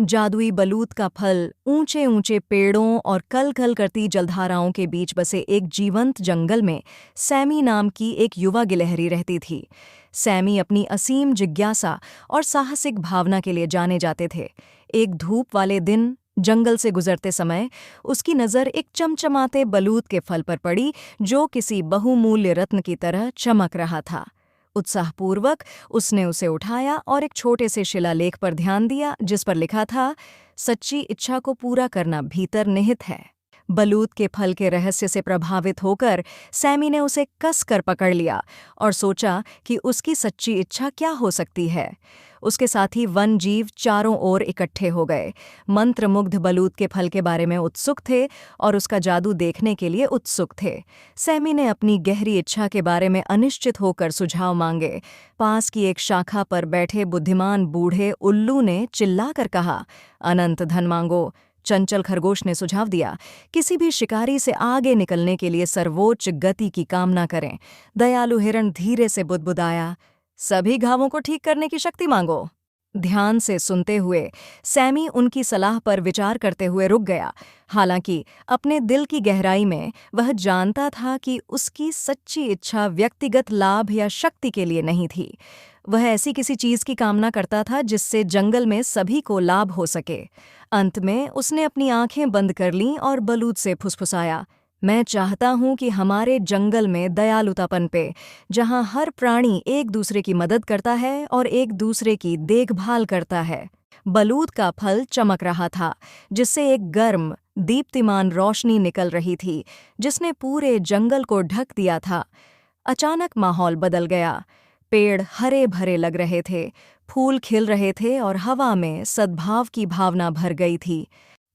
जादुई बलूत का फल ऊंचे ऊंचे पेड़ों और कल कल करती जलधाराओं के बीच बसे एक जीवंत जंगल में सैमी नाम की एक युवा गिलहरी रहती थी। सैमी अपनी असीम जिज्ञासा और साहसिक भावना के लिए जाने जाते थे। एक धूप वाले दिन जंगल से गुजरते समय उसकी नज़र एक चमचमाते बलूत के फल पर पड़ी, जो किसी बहुमूल्य रत्न की तरह चमक रहा था। उत्साहपूर्वक उसने उसे उठाया और एक छोटे से शिलालेख पर ध्यान दिया, जिस पर लिखा था, सच्ची इच्छा को पूरा करना भीतर निहित है। बलूत के फल के रहस्य से प्रभावित होकर सैमी ने उसे कस कर पकड़ लिया और सोचा कि उसकी सच्ची इच्छा क्या हो सकती है। उसके साथी वन जीव चारों ओर इकट्ठे हो गए, मंत्रमुग्ध बलूत के फल के बारे में उत्सुक थे और उसका जादू देखने के लिए उत्सुक थे। सैमी ने अपनी गहरी इच्छा के बारे में अनिश्चित होकर सुझाव मांगे। पास की एक शाखा पर बैठे बुद्धिमान बूढ़े उल्लू ने चिल्लाकर कहा, अनंत धन मांगो। चंचल खरगोश ने सुझाव दिया, किसी भी शिकारी से आगे निकलने के लिए सर्वोच्च गति की कामना करें। दयालु हिरण धीरे से बुदबुदाया, सभी घावों को ठीक करने की शक्ति मांगो। ध्यान से सुनते हुए सैमी उनकी सलाह पर विचार करते हुए रुक गया। हालांकि अपने दिल की गहराई में वह जानता था कि उसकी सच्ची इच्छा व्यक्तिगत लाभ या शक्ति के लिए नहीं थी। वह ऐसी किसी चीज की कामना करता था जिससे जंगल में सभी को लाभ हो सके। अंत में उसने अपनी आंखें बंद कर लीं और बलूत से फुसफुसाया, मैं चाहता हूं कि हमारे जंगल में दयालुता पनपे, जहां हर प्राणी एक दूसरे की मदद करता है और एक दूसरे की देखभाल करता है। बलूत का फल चमक रहा था, जिससे एक गर्म दीप्तिमान रोशनी निकल रही थी, जिसने पूरे जंगल को ढक दिया था। अचानक माहौल बदल गया। पेड़ हरे भरे लग रहे थे, फूल खिल रहे थे और हवा में सद्भाव की भावना भर गई थी।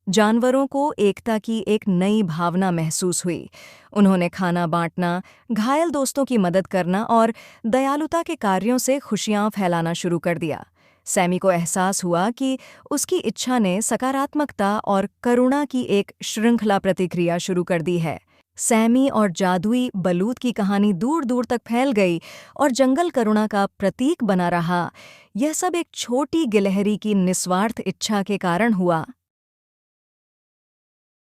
जानवरों को एकता की एक नई भावना महसूस हुई। उन्होंने खाना बांटना, घायल दोस्तों की मदद करना और दयालुता के कार्यों से खुशियां फैलाना शुरू कर दिया। सैमी को एहसास हुआ कि उसकी इच्छा ने सकारात्मकता और करुणा की एक श्रृंखला प्रतिक्रिया शुरू कर दी है। सैमी और जादुई बलूत की कहानी दूर दूर तक फैल गई और जंगल करुणा का प्रतीक बना रहा। यह सब एक छोटी गिलहरी की निस्वार्थ इच्छा के कारण हुआ।